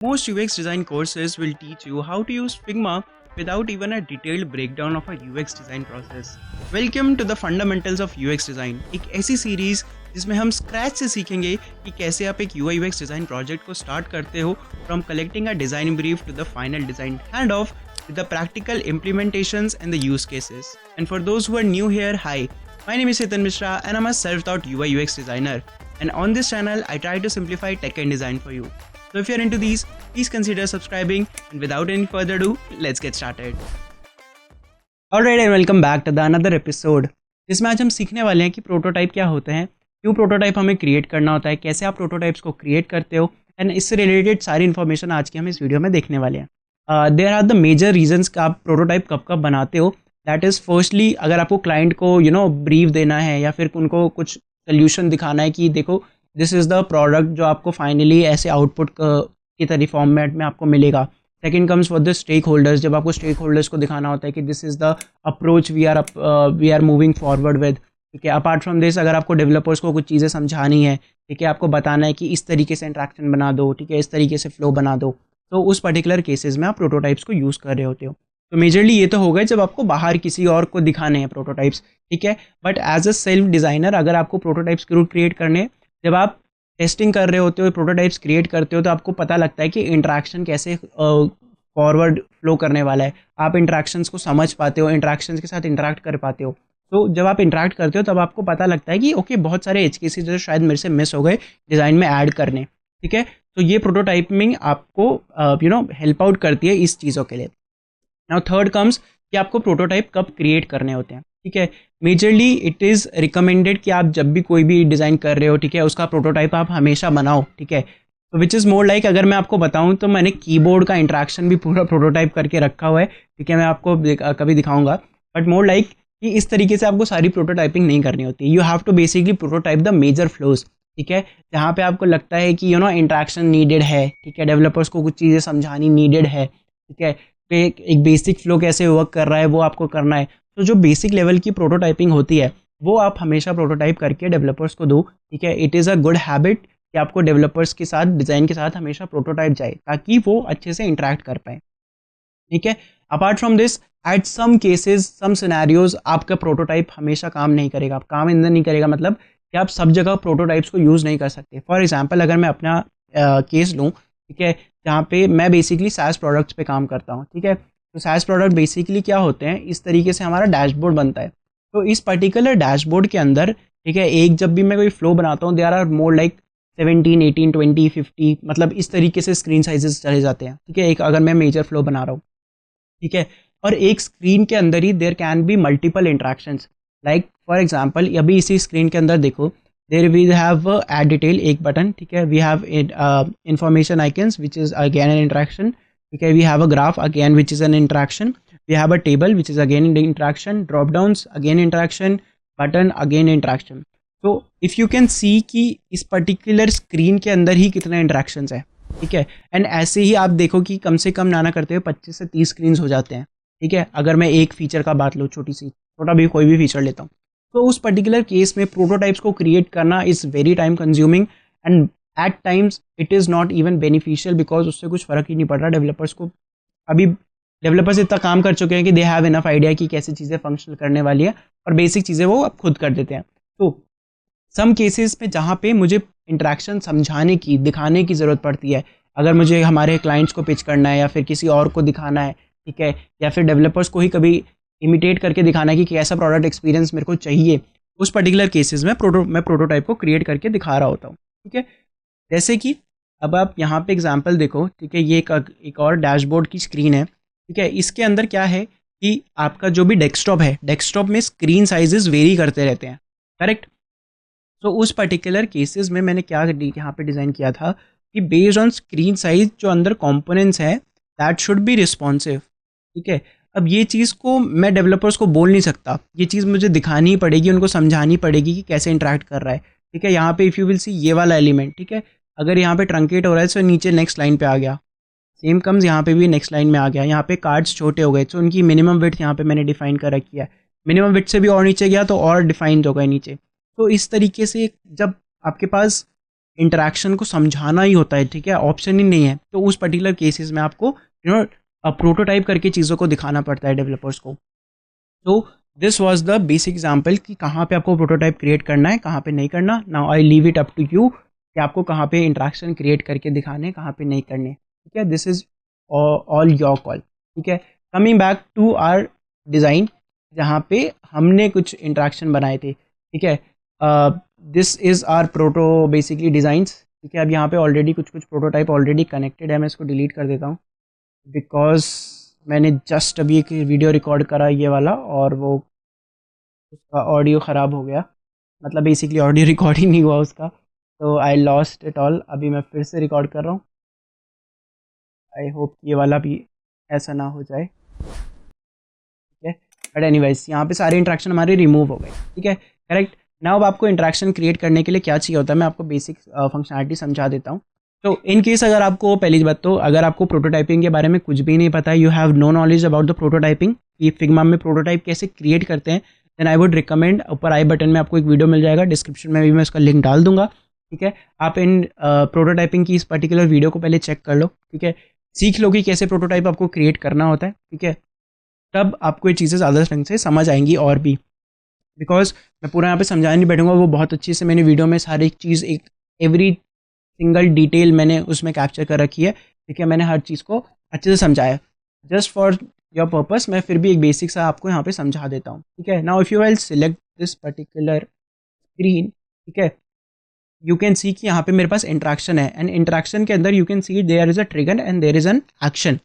Most UX design courses will teach you how to use Figma without even a detailed breakdown of a UX design process. Welcome to the Fundamentals of UX Design, एक ऐसी series जिसमें हम scratch से सीखेंगे कि कैसे आप एक UI UX डिज़ाइन प्रोजेक्ट को स्टार्ट करते हो from collecting a design brief to the final design hand off with the practical implementations and the use cases. And for those who are new here, hi, my name is Chetan Mishra and I'm a self-taught UI UX designer. And on this channel, I try to simplify tech and design for you. So if you're into these, please consider subscribing. And without any further ado, let's get started. Alright and welcome back to the another episode. जिसमें आज हम सीखने वाले हैं कि prototype क्या होते हैं, क्यों प्रोटोटाइप हमें क्रिएट करना होता है, कैसे आप प्रोटोटाइप्स को क्रिएट करते हो, एंड इससे रिलेटेड सारी इन्फॉर्मेशन आज की हम इस वीडियो में देखने वाले हैं. There are the major reasons का आप प्रोटोटाइप कब कब बनाते हो. दैट इज़ फर्स्टली अगर आपको क्लाइंट को ब्रीफ देना है या फिर उनको कुछ सोल्यूशन दिखाना है कि देखो दिस इज़ द प्रोडक्ट जो आपको फाइनली ऐसे आउटपुट की तरह फॉर्मेट में आपको मिलेगा. Second comes for the stakeholders, जब आपको स्टेक होल्डर्स को दिखाना होता है कि this is the approach we are moving forward with. ठीक है, अपार्ट फ्रॉम दिस अगर आपको डेवलपर्स को कुछ चीज़ें समझानी है, ठीक है, आपको बताना है कि इस तरीके से इंट्रैक्शन बना दो, ठीक है, इस तरीके से फ्लो बना दो, तो उस पर्टिकुलर केसेस में आप प्रोटोटाइप्स को यूज़ कर रहे होते हो. तो मेजरली ये तो हो गए जब आपको बाहर किसी और को दिखाने हैं प्रोटोटाइप्स. ठीक है, but as a self designer अगर आपको प्रोटोटाइप्स क्रिएट करने, जब आप टेस्टिंग कर रहे होते हो, प्रोटोटाइप्स क्रिएट करते हो, तो आपको पता लगता है कि इंट्रैक्शन कैसे फॉरवर्ड फ्लो करने वाला है. आप इंट्रैक्शंस को समझ पाते हो, इंट्रैक्शंस के साथ इंटरेक्ट कर पाते हो. तो जब आप इंटरेक्ट करते हो तब आपको पता लगता है कि ओके बहुत सारे एज केसेस जो शायद मेरे से मिस हो गए डिज़ाइन में ऐड करने. ठीक है, तो ये प्रोटोटाइपिंग आपको हेल्प आउट करती है इस चीज़ों के लिए. नाउ थर्ड कम्स कि आपको प्रोटोटाइप कब क्रिएट करने होते हैं. ठीक है, मेजरली इट इज़ रिकमेंडेड कि आप जब भी कोई भी डिज़ाइन कर रहे हो, ठीक है, उसका प्रोटोटाइप आप हमेशा बनाओ. ठीक है, तो विच इज़ मोर लाइक अगर मैं आपको बताऊं तो मैंने कीबोर्ड का इंट्रैक्शन भी पूरा प्रोटोटाइप करके रखा हुआ है. ठीक है, मैं आपको कभी दिखाऊंगा. बट मोर लाइक कि इस तरीके से आपको सारी प्रोटोटाइपिंग नहीं करनी होती. You have to basically prototype the major flows. ठीक है, जहाँ पे आपको लगता है कि इंट्रैक्शन नीडेड है. ठीक है, डेवलपर्स को कुछ चीज़ें समझानी नीडेड है. ठीक है, तो एक बेसिक फ्लो कैसे वर्क कर रहा है वो आपको करना है. तो जो बेसिक लेवल की प्रोटोटाइपिंग होती है वो आप हमेशा प्रोटोटाइप करके डेवलपर्स को दो. ठीक है, it is a good habit कि आपको डेवलपर्स के साथ डिज़ाइन के साथ हमेशा प्रोटोटाइप जाए ताकि वो अच्छे से इंटरेक्ट कर पाए. ठीक है, apart from this at some cases some scenarios आपका प्रोटोटाइप हमेशा काम नहीं करेगा. आप काम इंदर नहीं करेगा मतलब कि आप सब जगह प्रोटोटाइप्स को यूज़ नहीं कर सकते. फॉर एग्जांपल अगर मैं अपना केस लूँ, ठीक है, जहाँ पे मैं बेसिकली SaaS प्रोडक्ट्स पे काम करता हूँ. ठीक है, तो SaaS प्रोडक्ट बेसिकली क्या होते हैं, इस तरीके से हमारा डैशबोर्ड बनता है. तो इस पर्टिकुलर डैशबोर्ड के अंदर, ठीक है, एक जब भी मैं कोई फ्लो बनाता हूँ देयर आर मोर लाइक 17, 18, 20, 50 मतलब इस तरीके से स्क्रीन साइजेस चले जाते हैं. ठीक है, एक अगर मैं मेजर फ्लो बना रहा हूँ. ठीक है, और एक स्क्रीन के अंदर ही there can be multiple interactions. Like for example अभी इसी स्क्रीन के अंदर देखो, there we have add detail एक बटन. ठीक है, we have information icons which is again an interaction. ठीक है, we have a graph again which is an interaction. We have a table which is again interaction. Drop downs again interaction. Button again interaction. तो if you can see कि इस particular screen के अंदर ही कितने interactions हैं. ठीक है, and ऐसे ही आप देखो कि कम से कम ना करते हुए 25 से 30 स्क्रीन हो जाते हैं. ठीक है, अगर मैं एक फीचर का बात लूँ, छोटा भी कोई भी फीचर लेता हूँ, तो उस पर्टिकुलर केस में प्रोटोटाइप्स को क्रिएट करना is very time consuming and at times it is not even beneficial because उससे कुछ फ़र्क ही नहीं पड़ रहा डेवलपर्स को. अभी डेवलपर्स इतना काम कर चुके हैं कि दे हैव इनफ आइडिया कि कैसी चीज़ें फंक्शनल करने वाली है और बेसिक चीज़ें वो अब खुद कर देते हैं. तो सम केसेस में जहाँ पे मुझे इंटरेक्शन समझाने की, दिखाने की ज़रूरत पड़ती है, अगर मुझे हमारे क्लाइंट्स को पिच करना है या फिर किसी और को दिखाना है, ठीक है, या फिर डेवलपर्स को ही कभी इमिटेट करके दिखाना है कि कैसा प्रोडक्ट एक्सपीरियंस मेरे को चाहिए, उस पर्टिकुलर केसेस में मैं प्रोटोटाइप को क्रिएट करके दिखा रहा होता हूँ. ठीक है, जैसे कि अब आप यहाँ पे एग्जांपल देखो. ठीक है, ये एक और डैशबोर्ड की स्क्रीन है. ठीक है, इसके अंदर क्या है कि आपका जो भी डेस्कटॉप है, डेस्कटॉप में स्क्रीन साइजेस वेरी करते रहते हैं. करेक्ट. तो उस पर्टिकुलर केसेस में मैंने क्या यहाँ पे डिज़ाइन किया था कि बेस्ड ऑन स्क्रीन साइज जो अंदर कंपोनेंट्स हैं दैट शुड बी रिस्पॉन्सिव. ठीक है, अब ये चीज़ को मैं डेवलपर्स को बोल नहीं सकता, ये चीज़ मुझे दिखानी ही पड़ेगी, उनको समझानी पड़ेगी कि कैसे इंटरेक्ट कर रहा है. ठीक है, यहाँ पे इफ़ यू विल सी ये वाला एलिमेंट, ठीक है, अगर यहाँ पे ट्रंकेट हो रहा है तो नीचे नेक्स्ट लाइन पे आ गया. सेम कम्स यहाँ पे भी नेक्स्ट लाइन में आ गया. यहाँ पे कार्ड्स छोटे हो गए तो उनकी मिनिमम विड्थ यहाँ पे मैंने डिफाइन कर रखी है. मिनिमम विड्थ से भी और नीचे गया तो और डिफाइंड हो गए नीचे. तो इस तरीके से जब आपके पास इंटरेक्शन को समझाना ही होता है, ठीक है, ऑप्शन ही नहीं है। तो उस पर्टिकुलर केसेस में आपको प्रोटोटाइप करके चीज़ों को दिखाना पड़ता है डेवलपर्स को। तो this was the basic example कि कहाँ पे आपको प्रोटोटाइप क्रिएट करना है, कहाँ पे नहीं करना। Now I leave it up to you कि आपको कहाँ पे इंटरेक्शन क्रिएट करके दिखाने, कहाँ पे नहीं करने, ठीक है। This is all your call, ठीक है। Coming back to our design, जहाँ पे हमने कुछ इंटरेक्शन बनाए थे, ठीक है। This is our proto basically designs, ठीक है। अब यहाँ पे ऑलरेडी कुछ कुछ प्रोटोटाइप ऑलरेडी कनेक्टेड है, मैं इसको डिलीट कर देता हूँ बिकॉज मैंने जस्ट अभी एक वीडियो रिकॉर्ड करा ये वाला, और वो उसका ऑडियो ख़राब हो गया, मतलब बेसिकली ऑडियो रिकॉर्ड ही नहीं हुआ उसका, तो आई लॉस्ट इट ऑल। अभी मैं फिर से रिकॉर्ड कर रहा हूँ, आई होप ये वाला भी ऐसा ना हो जाए, ठीक है। बट एनीवेज यहाँ पे सारे इंट्रैक्शन हमारे रिमूव हो गए, ठीक है, करेक्ट। नाउ अब आपको इंट्रैक्शन क्रिएट करने के लिए क्या चाहिए होता है, मैं आपको बेसिक फंक्शनलिटी समझा देता हूँ। तो इन केस अगर आपको पहली बात, तो अगर आपको प्रोटोटाइपिंग के बारे में कुछ भी नहीं पता है, you have no knowledge about the prototyping कि फिग्मा में प्रोटोटाइप कैसे क्रिएट करते हैं, देन आई वुड रिकमेंड, ऊपर आई बटन में आपको एक वीडियो मिल जाएगा, डिस्क्रिप्शन में भी मैं उसका लिंक डाल दूंगा, ठीक है। आप इन प्रोटोटाइपिंग की इस पर्टिकुलर वीडियो को पहले चेक कर लो, ठीक है, सीख लो कि कैसे प्रोटोटाइप आपको क्रिएट करना होता है, ठीक है। तब आपको ये चीज़ें ज़्यादा ढंग से समझ आएंगी। और भी बिकॉज मैं पूरा यहाँ पे समझाने नहीं बैठूंगा, वो बहुत अच्छी से मैंने वीडियो में सारी चीज़, एक एवरी सिंगल डिटेल मैंने उसमें कैप्चर कर रखी है, ठीक है। मैंने हर चीज़ को अच्छे से समझाया, जस्ट फॉर योर पर्पस मैं फिर भी एक बेसिक सा आपको यहाँ पे समझा देता हूँ, ठीक है। Now if you will select this particular screen, ठीक है, यू कैन सी कि यहाँ पे मेरे पास इंट्रैक्शन है, एंड इंट्रैक्शन के अंदर you can see there is a trigger and there is an action.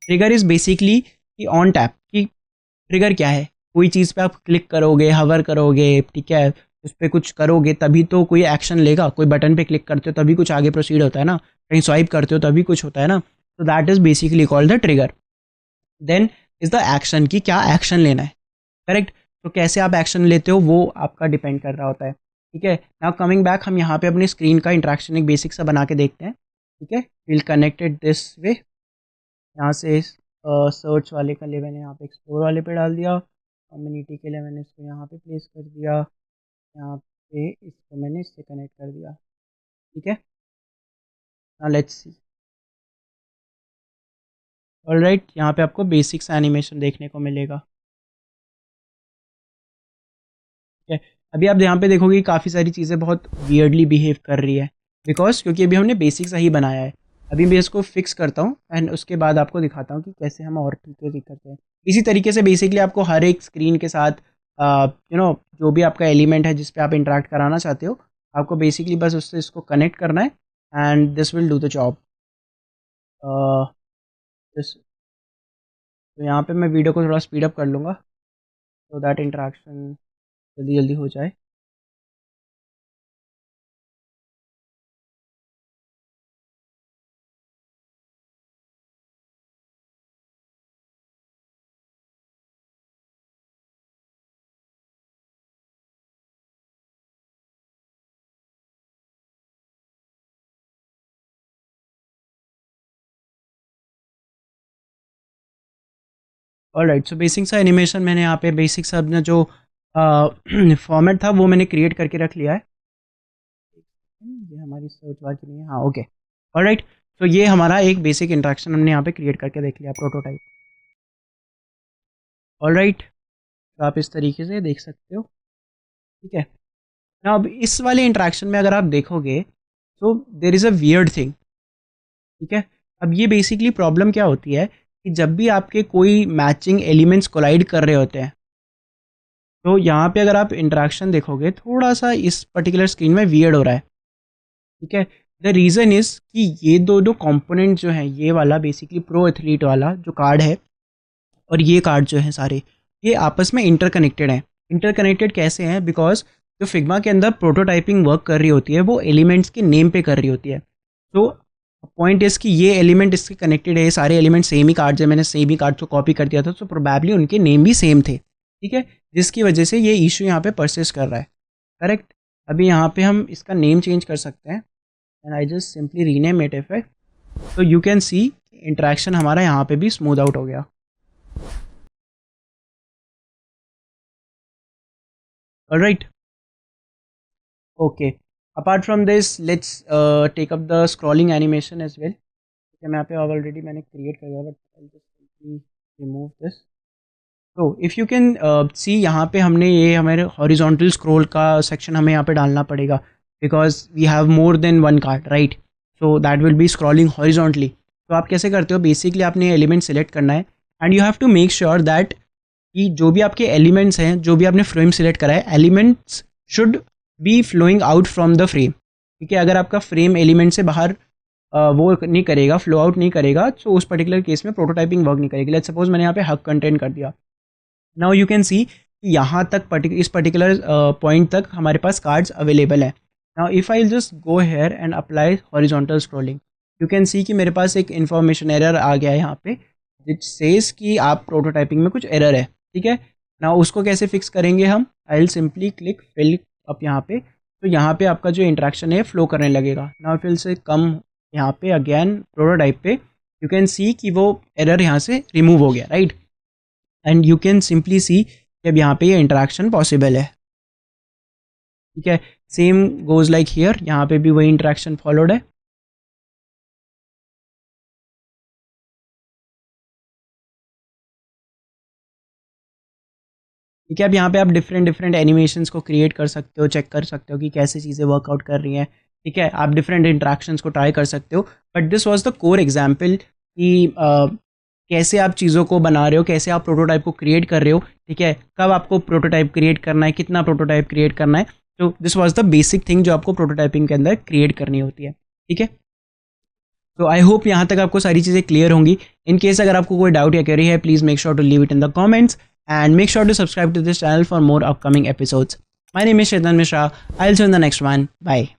Trigger is basically कि ऑन टैप की, ट्रिगर क्या है, कोई चीज़ पे आप क्लिक करोगे, हवर करोगे, ठीक है, उस पर कुछ करोगे तभी तो कोई एक्शन लेगा। कोई बटन पे क्लिक करते हो तभी कुछ आगे प्रोसीड होता है ना, कहीं स्वाइप करते हो तभी कुछ होता है ना, तो that is basically called the trigger. Then is the action, की क्या एक्शन लेना है, करेक्ट। तो कैसे आप एक्शन लेते हो वो आपका डिपेंड कर रहा होता है, ठीक है। नाउ कमिंग बैक, हम यहाँ पे अपनी स्क्रीन का इंट्रैक्शन एक बेसिक सा बना के देखते हैं, ठीक है। विल कनेक्टेड दिस वे, यहाँ से सर्च वाले का लिए मैंने यहाँ पे एक्सप्लोर वाले पे डाल दिया, कम्युनिटी के लिए मैंने इसको यहाँ पे प्लेस कर दिया, यहाँ पे इसको मैंने इससे कनेक्ट कर दिया, ठीक है। नाउ लेट्स सी, ऑलराइट, यहाँ पे आपको बेसिक सा एनिमेशन देखने को मिलेगा, ठीक है। अभी आप यहाँ पे देखोगे काफ़ी सारी चीज़ें बहुत वियर्डली बिहेव कर रही है, बिकॉज क्योंकि अभी हमने बेसिक सा ही बनाया है। अभी मैं इसको फिक्स करता हूँ एंड उसके बाद आपको दिखाता हूँ कि कैसे हम और ठीक करते हैं। इसी तरीके से बेसिकली आपको हर एक स्क्रीन के साथ जो भी आपका एलिमेंट है जिस पे आप इंटरेक्ट कराना चाहते हो, आपको बेसिकली बस उससे इसको कनेक्ट करना है and this will do the job. तो यहाँ पे मैं वीडियो को थोड़ा स्पीड अप कर लूँगा तो दैट इंटरेक्शन जल्दी जल्दी हो जाए। ऑलराइट, सो बेसिक सा एनिमेशन मैंने यहाँ पे बेसिक सा अपना जो फॉर्मेट था वो मैंने क्रिएट करके रख लिया है। ये हमारी सर्च बार की नहीं है, हाँ ओके। ऑलराइट, तो ये हमारा एक बेसिक इंट्रैक्शन हमने यहाँ पे क्रिएट करके देख लिया, प्रोटोटाइप। ऑलराइट, तो आप इस तरीके से देख सकते हो, ठीक है ना। अब इस वाले इंट्रैक्शन में अगर आप देखोगे तो there is a weird thing, ठीक है। अब ये बेसिकली प्रॉब्लम क्या होती है कि जब भी आपके कोई मैचिंग एलिमेंट्स कोलाइड कर रहे होते हैं, तो यहाँ पे अगर आप इंटरेक्शन देखोगे थोड़ा सा इस पर्टिकुलर स्क्रीन में वियर्ड हो रहा है, ठीक है। द रीज़न इज़ कि ये दो दो कंपोनेंट जो हैं, ये वाला बेसिकली प्रो एथलीट वाला जो कार्ड है और ये कार्ड जो है सारे, ये आपस में इंटरकनेक्टेड हैं। इंटरकनेक्टेड कैसे हैं, बिकॉज जो फिग्मा के अंदर प्रोटोटाइपिंग वर्क कर रही होती है वो एलिमेंट्स के नेम पे कर रही होती है। तो पॉइंट इज़ कि ये एलिमेंट इसके कनेक्टेड है, ये सारे एलिमेंट सेम ही कार्ड है, मैंने सेम ही कार्ड को कॉपी कर दिया था, तो प्रोबेबली उनके नेम भी सेम थे, ठीक है, जिसकी वजह से ये इशू यहाँ पे परसिस्ट कर रहा है, करेक्ट। अभी यहाँ पे हम इसका नेम चेंज कर सकते हैं and I just simply rename it effect, तो यू कैन सी इंट्रैक्शन हमारा यहाँ पे भी स्मूथ आउट हो गया। Alright, okay. Apart from this let's take up the scrolling animation as well. ठीक है, मैं यहाँ पे ऑलरेडी मैंने क्रिएट कर दिया, but I just remove this. तो इफ़ यू कैन सी, यहाँ पे हमने ये हमारे हॉरिजॉन्टल स्क्रॉल का सेक्शन हमें यहाँ पे डालना पड़ेगा, because we have more than one card, right? So that will be scrolling horizontally. तो आप कैसे करते हो, बेसिकली आपने एलिमेंट सेलेक्ट करना है and you have to make sure that कि जो भी आपके एलिमेंट्स हैं, जो भी आपने फ्रेम सेलेक्ट करा है, elements should be flowing out from the frame. ठीक है, अगर आपका फ्रेम एलिमेंट से बाहर वो नहीं करेगा, फ्लो आउट नहीं करेगा, तो उस पर्टिकुलर केस में प्रोटोटाइपिंग वर्क नहीं करेगी। लेट्स सपोज मैंने यहाँ पे हक कंटेंट कर दिया। नाउ यू कैन सी यहाँ तक इस पर्टिकुलर पॉइंट तक हमारे पास कार्ड्स अवेलेबल है। Now if I just go here and apply horizontal scrolling, you can see कि मेरे पास एक इन्फॉर्मेशन एरर आ गया है यहाँ पे, विच सेज कि आप प्रोटोटाइपिंग में कुछ एरर है। ठीक है, नाउ उसको कैसे फिक्स करेंगे हम? I will simply click fill up यहाँ पे, तो यहाँ पे आपका जो इंट्रैक्शन है फ्लो करने लगेगा। नाउ फिल से कम यहाँ पे अगेन प्रोटोटाइप पे, यू कैन सी कि वो एरर यहाँ से रिमूव हो गया, right? And you can simply see कि अब यहाँ पे ये इंटरेक्शन पॉसिबल है। ठीक है, सेम गोज लाइक हियर, यहाँ पे भी वही इंटरेक्शन फॉलोड है। ठीक है, अब यहाँ पे आप डिफरेंट एनिमेशंस को क्रिएट कर सकते हो, चेक कर सकते हो कि कैसे चीज़ें वर्कआउट कर रही हैं। ठीक है, आप डिफरेंट इंट्रैक्शंस को ट्राई कर सकते हो, but this was the core example कि कैसे आप चीज़ों को बना रहे हो, कैसे आप प्रोटोटाइप को क्रिएट कर रहे हो। ठीक है, कब आपको प्रोटोटाइप क्रिएट करना है, कितना प्रोटोटाइप क्रिएट करना है। तो this was the basic thing जो आपको प्रोटोटाइपिंग के अंदर क्रिएट करनी होती है। ठीक है, तो आई होप यहाँ तक आपको सारी चीज़ें क्लियर होंगी। इन केस अगर आपको कोई डाउट या क्वेरी है, please make sure to leave it in the comments and make sure to subscribe to this channel for more upcoming episodes. My name is Chetan Mishra. I'll see you in the next one. Bye.